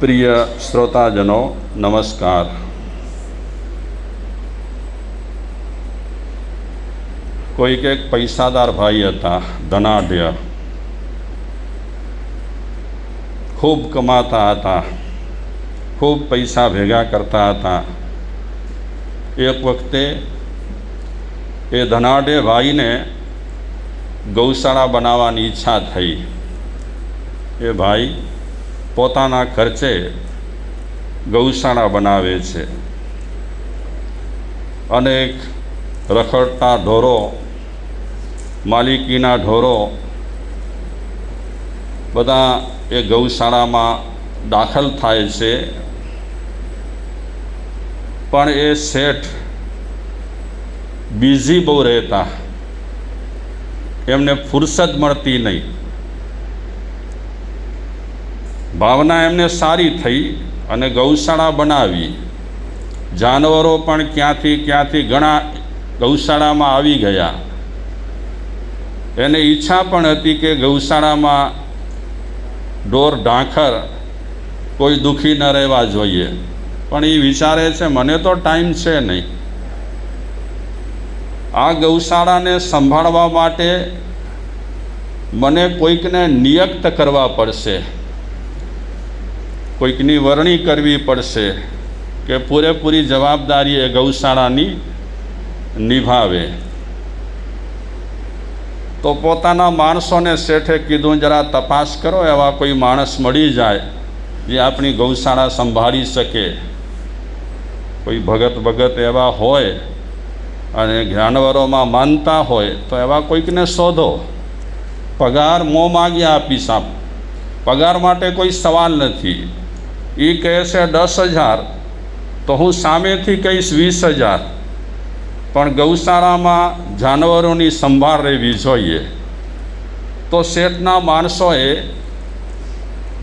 प्रिय श्रोताजनों नमस्कार। कोईक एक पैसादार भाई था, धनाढ्य, खूब कमाता था, खूब पैसा भेगा करता था। एक वक्ते ए धनाढ्य भाई ने गौशाला बनावानी ઈચ્છા થઈ। એ ભાઈ પોતાના ખર્ચે ગૌશાળા બનાવે છે। અનેક રખડતા ઢોરો, માલિકીના ઢોરો બધા એ ગૌશાળામાં દાખલ થાય છે। પણ એ શેઠ બિઝી બહુ રહેતા, એમને ફુરસદ મળતી નહીં। ભાવના એમને સારી થઈ અને ગૌશાળા બનાવી। જાનવરો પણ ક્યાંથી ઘણા ગૌશાળામાં આવી ગયા। એને ઈચ્છા પણ હતી કે ગૌશાળામાં ઢોર ઢાંખર કોઈ દુઃખી ન રહેવા જોઈએ, પણ એ વિચારે છે મને તો ટાઈમ છે નહીં। આ ગૌશાળાને સંભાળવા માટે મને કોઈકને નિયુક્ત કરવા પડશે, કોઈકની વરણી કરવી પડશે કે પૂરેપૂરી જવાબદારી એ ગૌશાળાની નિભાવે। તો પોતાના માણસોને શેઠે કીધું જરા તપાસ કરો, એવા કોઈ માણસ મળી જાય જે આપણી ગૌશાળા સંભાળી શકે। કોઈ ભગત એવા હોય અને જાનવરોમાં માનતા હોય તો એવા કોઈકને શોધો। પગાર મોં માગ્યા આપીશ આપ, પગાર માટે કોઈ સવાલ નથી। એ કહે છે 10,000 તો હું સામેથી કહીશ 20,000, પણ ગૌશાળામાં જાનવરોની સંભાળ રહેવી જોઈએ। તો શેઠના માણસોએ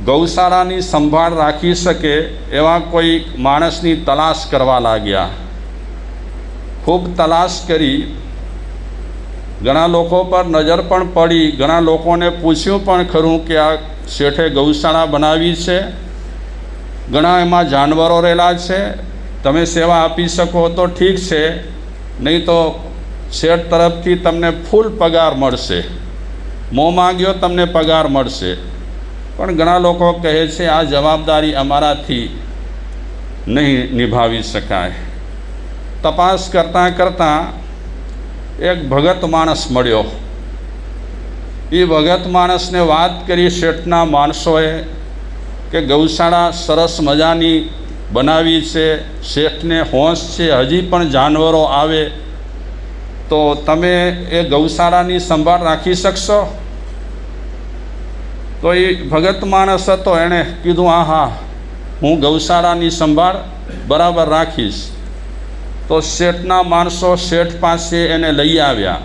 ગૌશાળાની સંભાળ રાખી શકે એવા કોઈ માણસની તલાશ કરવા લાગ્યા। ખૂબ તલાશ કરી, ઘણા લોકો પર નજર પણ પડી, ઘણા લોકોને પૂછ્યું પણ ખરું કે આ શેઠે ગૌશાળા બનાવી છે, ઘણા એમાં જાનવરો રહેલા છે, તમે સેવા આપી શકો તો ઠીક છે, નહીં તો શેઠ તરફથી તમને ફૂલ પગાર મળશે, મોં માગ્યો તમને પગાર મળશે। પણ ઘણા લોકો કહે છે આ જવાબદારી અમારાથી નહીં નિભાવી શકાય। તપાસ કરતાં કરતાં એક ભગત માણસ મળ્યો। એ ભગત માણસને વાત કરી શેઠના માણસોએ કે ગૌશાળા સરસ મજાની બનાવી છે, શેઠને હોશ છે, હજી પણ જાનવરો આવે તો તમે એ ગૌશાળાની સંભાળ રાખી શકશો? તો એ ભગત માણસ હતો, એણે કીધું હા, હું ગૌશાળાની સંભાળ બરાબર રાખીશ। તો શેઠના માણસો શેઠ પાસે એને લઈ આવ્યા,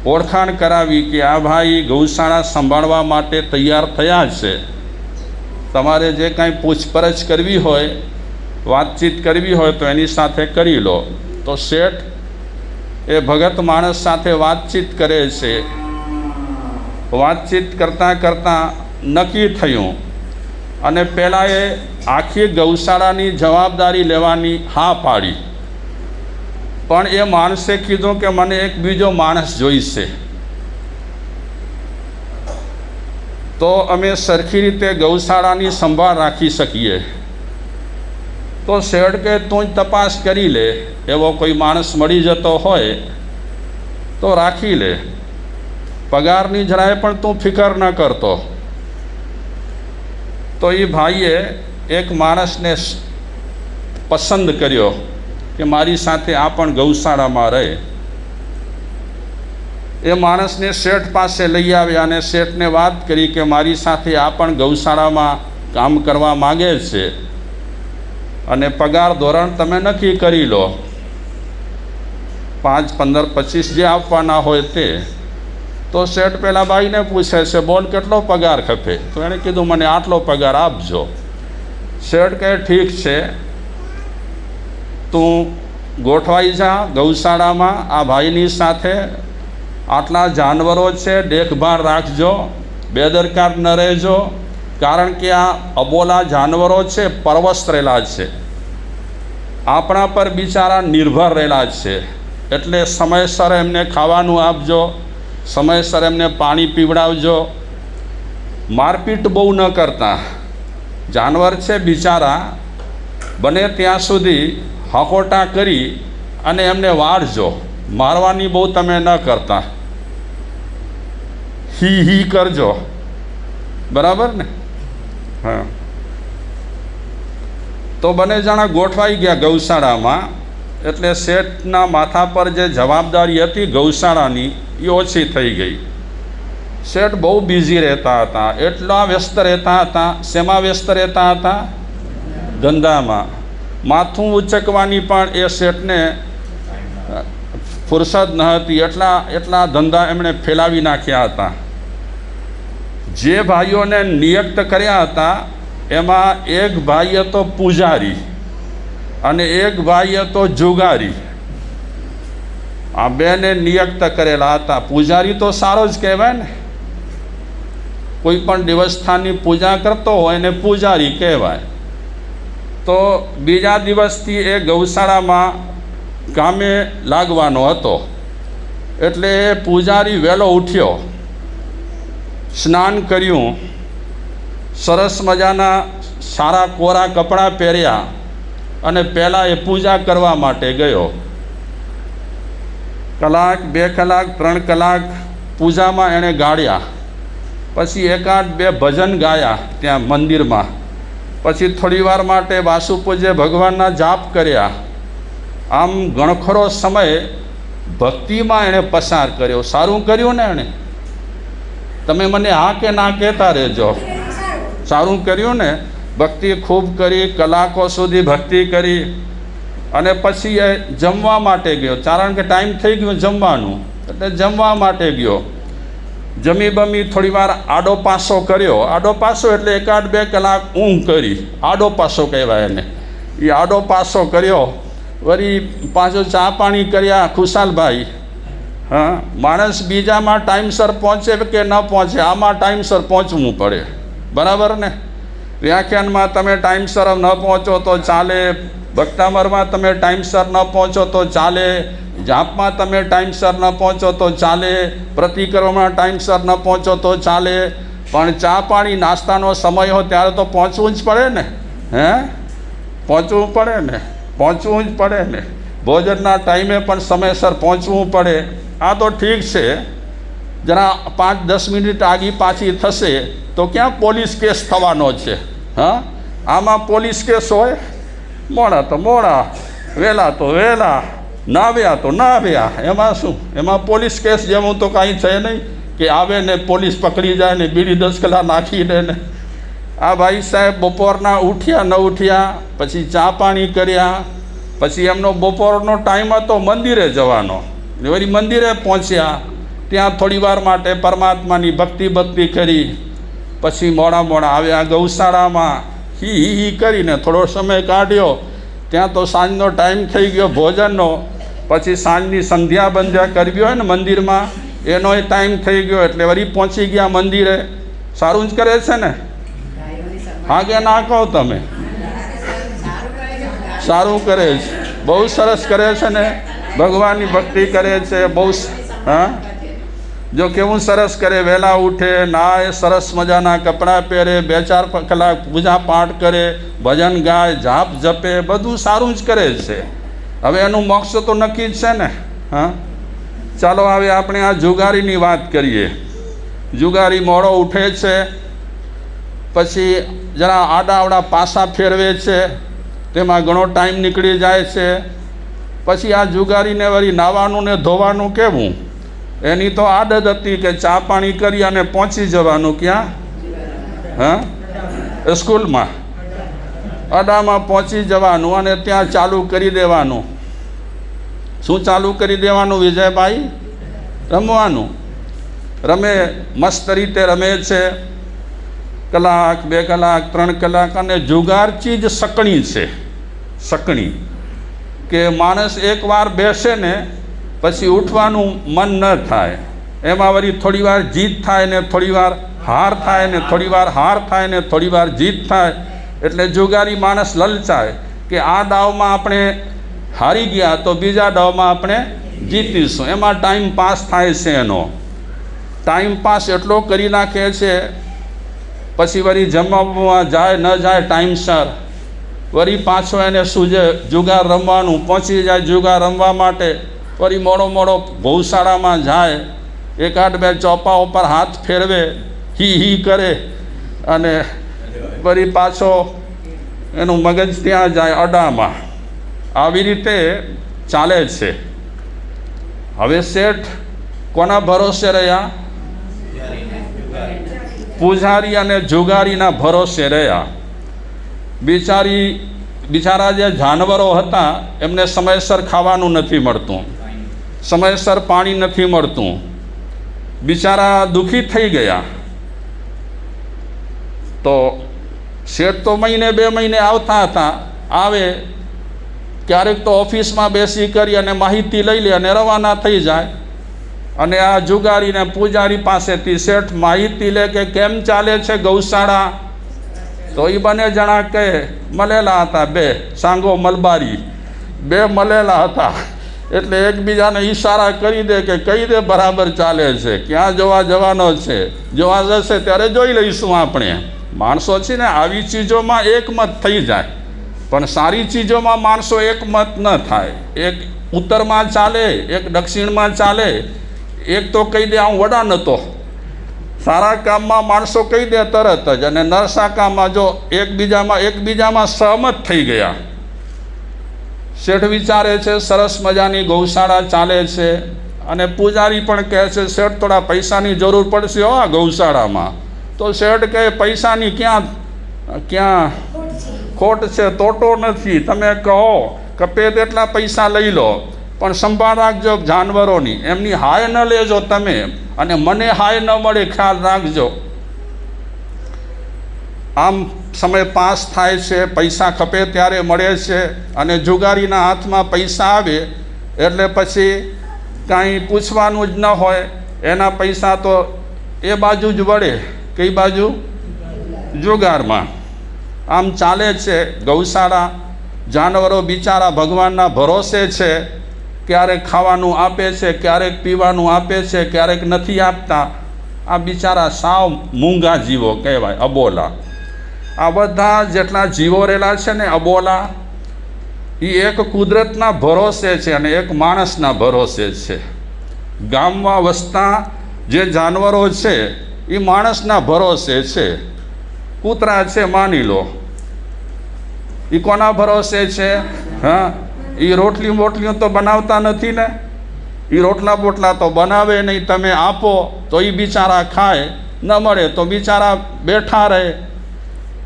ઓળખાણ કરાવી કે આ ભાઈ ગૌશાળા સંભાળવા માટે તૈયાર થયા છે, તમારે જે કાંઈ પૂછપરછ કરવી હોય, વાતચીત કરવી હોય તો એની સાથે કરી લો। તો શેઠ એ ભગત માણસ સાથે વાતચીત કરે છે। વાતચીત કરતાં કરતાં નક્કી થયું અને પહેલાં એ આખી ગૌશાળાની જવાબદારી લેવાની હા પાડી। પણ એ માણસે કીધું કે મને એક બીજો માણસ જોઈશે, તો અમે સરખી રીતે ગૌશાળાની સંભાળ રાખી શકીએ। તો શેઠ કે તું જ તપાસ કરી લે, એવો કોઈ માણસ મળી જતો હોય તો રાખી લે, પગારની જરાય પણ તું ફિકર ન કરતો। તો એ ભાઈએ એક માણસને પસંદ કર્યો કે મારી સાથે આ પણ ગૌશાળામાં રહે। એ માણસને શેઠ પાસે લઈ આવ્યા અને શેઠને વાત કરી કે મારી સાથે આ પણ ગૌશાળામાં કામ કરવા માગે છે અને પગાર ધોરણ તમે નક્કી કરી લો, 5, 15, 25 જે આપવાના હોય તે। તો શેઠ પેલા ભાઈને પૂછે છે બોલ કેટલો પગાર ખપે? તો એણે કીધું મને આટલો પગાર આપજો। શેઠ કહે ઠીક છે, તું ગોઠવાઈ જા ગૌશાળામાં આ ભાઈની સાથે, આટલા જાનવરો છે, દેખભાળ રાખજો, બેદરકાર ન રહેજો, કારણ કે આ અબોલા જાનવરો છે પરવશ રહેલા છે, આપણા પર બિચારા નિર્ભર રહેલા છે, એટલે સમયસર એમને ખાવાનું આપજો, સમયસર એમને પાણી પીવડાવજો, મારપીટ બહુ ન કરતા. જાનવર છે બિચારા, બને ત્યાં સુધી હકોટા કરી અને એમને વાળજો, મારવાની બહુ તમે ન કરતા, હી કરજો, બરાબર ને? હા. તો બંને જણા ગોઠવાઈ ગયા ગૌશાળામાં, એટલે શેઠના માથા પર જે જવાબદારી હતી ગૌશાળાની એ ઓછી થઈ ગઈ. શેઠ બહુ બિઝી રહેતા હતા, એટલા વ્યસ્ત રહેતા હતા. શેમાં વ્યસ્ત રહેતા હતા? ધંધામાં. માથું ઉચકવાની પણ એ શેઠને ફુરસદ ન હતી, એટલા ધંધા એમણે ફેલાવી નાખ્યા હતા. જે ભાઈઓને નિયુક્ત કર્યા હતા એમાં એક ભાઈ હતો પૂજારી અને એક ભાઈ હતો જુગારી. આ બેને નિયુક્ત કરેલા હતા. પૂજારી તો સારો જ કહેવાય ને, કોઈ પણ દેવસ્થાનની પૂજા કરતો હોય એને પૂજારી કહેવાય. તો બીજા દિવસથી એ ગૌશાળામાં કામે લાગવાનો હતો, એટલે એ પૂજારી વહેલો ઉઠ્યો, સ્નાન કર્યું, સરસ મજાના સારા કોરા કપડાં પહેર્યા અને પહેલાં એ પૂજા કરવા માટે ગયો. કલાક, 2 કલાક, 3 કલાક પૂજામાં એણે ગાળ્યા. પછી એકાદ 2 ભજન ગાયા ત્યાં મંદિરમાં. પછી થોડીવાર માટે વાસુપૂજ્ય ભગવાનના જાપ કર્યા. આમ ઘણખરો સમય ભક્તિમાં એણે પસાર કર્યો. સારું કર્યું ને એણે? તમે મને હા કે ના કહેતા રહેજો. સારું કર્યું ને? ભક્તિ ખૂબ કરી, કલાકો સુધી ભક્તિ કરી અને પછી એ જમવા માટે ગયો. કારણ કે ટાઈમ થઈ ગયો જમવાનું, એટલે જમવા માટે ગયો. જમી બમી થોડી વાર આડો પાસો કર્યો. આડો પાસો એટલે 1-2 કલાક ઊંઘ કરી, આડો પાસો કહેવાય એને. એ આડો પાસો કર્યો, વળી પાછો ચા પાણી કર્યા. ખુશાલભાઈ, હા, માણસ બીજામાં ટાઈમસર પહોંચે કે ન પહોંચે, આમાં ટાઈમસર પહોંચવું પડે, બરાબર ને? વ્યાખ્યાનમાં તમે ટાઈમસર ન પહોંચો તો ચાલે, ભક્તામરમાં તમે ટાઈમસર ન પહોંચો તો ચાલે, જાપમાં તમે ટાઈમસર ન પહોંચો તો ચાલે, પ્રતિક્રમણમાં ટાઈમસર ન પહોંચો તો ચાલે, પણ ચા પાણી નાસ્તાનો સમય હોય ત્યારે તો પહોંચવું જ પડે ને. હે, પહોંચવું પડે ને, પહોંચવું જ પડે ને. ભોજનના ટાઈમે પણ સમયસર પહોંચવું પડે. આ તો ઠીક છે, જરા 5-10 મિનિટ આગી પાછી થશે તો ક્યાં પોલીસ કેસ થવાનો છે? હા, આમાં પોલીસ કેસ હોય? મોડા તો મોડા, વહેલા તો વહેલા, ના આવ્યા તો ના આવ્યા. એમાં શું? એમાં પોલીસ કેસ જેવું તો કાંઈ છે નહીં કે આવે ને પોલીસ પકડી જાય ને બીડી 10 કલાક નાખી દે ને. આ ભાઈ સાહેબ બપોરના ઉઠ્યા ન ઉઠ્યા, પછી ચા પાણી કર્યા, પછી એમનો બપોરનો ટાઈમ હતો મંદિરે જવાનો. વળી મંદિરે પહોંચ્યા, ત્યાં થોડી વાર માટે પરમાત્માની ભક્તિ કરી, પછી મોડા આવ્યા ગૌશાળામાં. હી કરીને થોડો સમય કાઢ્યો. ત્યાં તો સાંજનો ટાઈમ થઈ ગયો ભોજનનો. પછી સાંજની સંધ્યા બંધ્યા કરવી હોય ને મંદિરમાં, એનોય ટાઈમ થઈ ગયો, એટલે વળી પહોંચી ગયા મંદિરે. સારું જ કરે છે ને? હા કે ના કહો તમે? સારું કરે છે, બહુ સરસ કરે છે ને. ભગવાનની ભક્તિ કરે છે બહુ. હા, જો કેવું સરસ કરે, વહેલા ઉઠે, નાય, સરસ મજાના કપડાં પહેરે, 2-4 કલાક પૂજા પાઠ કરે, ભજન ગાય, જાપ જપે, બધું સારું જ કરે છે. હવે એનું મોક્ષ તો નક્કી જ છે ને. હા, ચાલો હવે આપણે આ જુગારીની વાત કરીએ. જુગારી મોડો ઉઠે છે, પછી જરા આડાવડા પાસા ફેરવે છે, તેમાં ઘણો ટાઈમ નીકળી જાય છે. પછી આ જુગારીને વળી નાવાનું ને ધોવાનું કેવું? એની તો આદત હતી કે ચા પાણી કરી અને પહોંચી જવાનું ક્યાં? હા, સ્કૂલમાં અડામાં પહોંચી જવાનું અને ત્યાં ચાલુ કરી દેવાનું. શું ચાલુ કરી દેવાનું વિજયભાઈ? રમવાનું. રમે, મસ્ત રીતે રમે છે. કલાક, 2 કલાક, 3 કલાક. અને જુગાર ચીજ સકણી છે, સકણી કે માણસ એકવાર બેસે ને પછી ઉઠવાનું મન ન થાય. એમાં વળી થોડી વાર જીત થાય ને થોડી વાર હાર થાય ને થોડી વાર હાર થાય ને થોડી વાર જીત થાય, એટલે જુગારી માણસ લલચાય કે આ દાવમાં આપણે હારી ગયા તો બીજા દાવમાં આપણે જીતીશું. એમાં ટાઈમ પાસ થાય છે. એનો ટાઈમ પાસ એટલો કરી નાખે છે, પછી વળી જમવા જાય ન જાય ટાઈમસર, વળી પાછો એને સૂજે જુગાર રમવાનું, પહોંચી જાય જુગાર રમવા માટે, વળી મોડો ગૌશાળામાં જાય, એકાદ બે ચોપા ઉપર હાથ ફેરવે, હી કરે, અને વળી પાછો એનું મગજ ત્યાં જાય અડામાં. આવી રીતે ચાલે છે. હવે શેઠ કોના ભરોસે રહ્યા? પૂજારી અને જુગારીના ભરોસે રહ્યા. બિચારા જે જાનવરો હતા એમને સમયસર ખાવાનું નથી મળતું, સમયસર પાણી નથી મળતું, બિચારા દુઃખી થઈ ગયા. તો શેઠ તો મહિને 2 મહિને આવતા હતા, આવે ક્યારેક તો ઓફિસમાં બેસી કરી અને માહિતી લઈ લે અને રવાના થઈ જાય. અને આ જુગારીને પૂજારી પાસેથી શેઠ માહિતી લે કે કેમ ચાલે છે ગૌશાળા. તો એ બંને જણા કહે મળેલા હતા, 2 સાંગો મલબારી, 2 મળેલા હતા. એટલે એકબીજાને ઈશારા કરી દે કે કહી દે બરાબર ચાલે છે, ક્યાં જોવા જવાનો છે, જોવા જશે ત્યારે જોઈ લઈશું. આપણે માણસો છે ને આવી ચીજોમાં એકમત થઈ જાય, પણ સારી ચીજોમાં માણસો એકમત ન થાય. એક ઉત્તરમાં ચાલે, એક દક્ષિણમાં ચાલે, એક તો કહી દે હું વડા નહોતો. સારા કામમાં માણસો કહી દે તરત જ, અને નરસા કામમાં જો એકબીજામાં સહમત થઈ ગયા. શેઠ વિચારે છે સરસ મજાની ગૌશાળા ચાલે છે, અને પૂજારી પણ કહે છે શેઠ થોડા પૈસાની જરૂર પડશે હો આ ગૌશાળામાં. તો શેઠ કહે પૈસાની ક્યાં ખોટ છે, તોટો નથી. તમે કહો કપે તેટલા પૈસા લઈ લો, પણ સંભાળ રાખજો જાનવરોની, એમની હાય ન લેજો તમે, અને મને હાય ન મળે ખ્યાલ રાખજો. આમ સમય પાસ થાય છે, પૈસા ખપે ત્યારે મળે છે, અને જુગારીના હાથમાં પૈસા આવે એટલે પછી કાંઈ પૂછવાનું જ ન હોય, એના પૈસા તો એ બાજુ જ વળે. કઈ બાજુ? જુગારમાં. આમ ચાલે છે ગૌશાળા. જાનવરો બિચારા ભગવાનના ભરોસે છે, ક્યારેક ખાવાનું આપે છે, ક્યારેક પીવાનું આપે છે, ક્યારેક નથી આપતા. આ બિચારા સાવ મૂંગા જીવો કહેવાય, અબોલા. આ બધા જેટલા જીવો રહેલા છે ને અબોલા, એ એક કુદરતના ભરોસે છે અને એક માણસના ભરોસે છે. ગામમાં વસતા જે જાનવરો છે એ માણસના ભરોસે છે. કૂતરા છે માની લો, એ કોના ભરોસે છે? હા, એ રોટલી બોટલીઓ તો બનાવતા નથી ને, એ રોટલા બોટલા તો બનાવે નહીં. તમે આપો તો એ બિચારા ખાય, ન મળે તો બિચારા બેઠા રહે.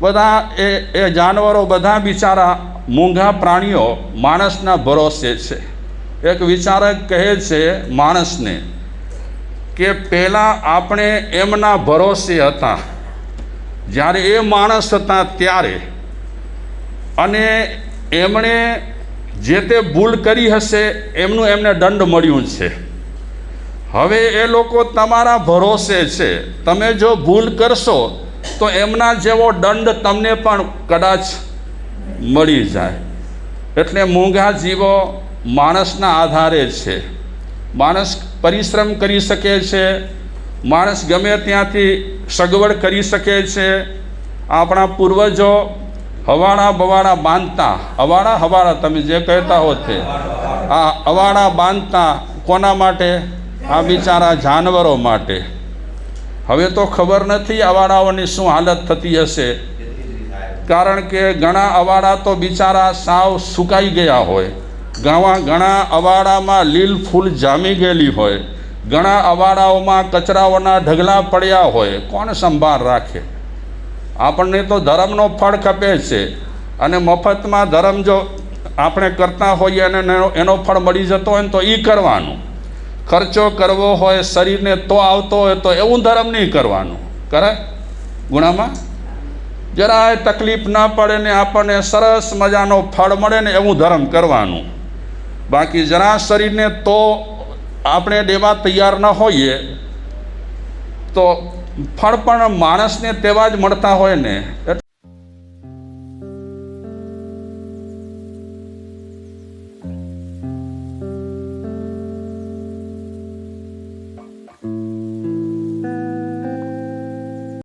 બધા એ જાનવરો બધા બિચારા મૂંગા પ્રાણીઓ માણસના ભરોસે છે. એક વિચારક કહે છે માણસને કે પહેલાં આપણે એમના ભરોસે હતા જ્યારે એ માણસ હતા ત્યારે, અને એમણે જે તે ભૂલ કરી હશે એમનું એમને દંડ મળ્યું છે. હવે એ લોકો તમારા ભરોસે છે. તમે જો ભૂલ કરશો તો એમના જેવો દંડ તમને પણ કદાચ મળી જાય. એટલે મૂંગા જીવો માણસના આધારે છે. માણસ પરિશ્રમ કરી શકે છે, માણસ ગમે ત્યાંથી સગવડ કરી શકે છે. આપણા પૂર્વજો હવાડા બવાડા બાંધતા, હવાડા તમે જે કહેતા હો તે, આ અવાડા બાંધતા કોના માટે? આ બિચારા જાનવરો માટે. હવે તો ખબર નથી અવાડાઓની શું હાલત થતી હશે, કારણ કે ઘણા અવાડા તો બિચારા સાવ સુકાઈ ગયા હોય, ઘણા અવાડામાં લીલ ફૂલ જામી ગયેલી હોય, ઘણા અવાડાઓમાં કચરાઓના ઢગલા પડ્યા હોય. કોણ સંભાળ રાખે? આપણને તો ધર્મનો ફળ ખપે છે, અને મફતમાં ધર્મ જો આપણે કરતા હોઈએ અને એનો ફળ મળી જતો હોય ને તો એ કરવાનું. ખર્ચો કરવો હોય શરીરને તો આવતો હોય તો એવું ધર્મ નહીં કરવાનું. કરે ગુણામાં જરાય તકલીફ ન પડે ને આપણને સરસ મજાનો ફળ મળે ને એવું ધર્મ કરવાનું. બાકી જરા શરીરને તો આપણે દેવા તૈયાર ન હોઈએ તો ફળ પણ માણસને તેવા જ મળતા હોય ને.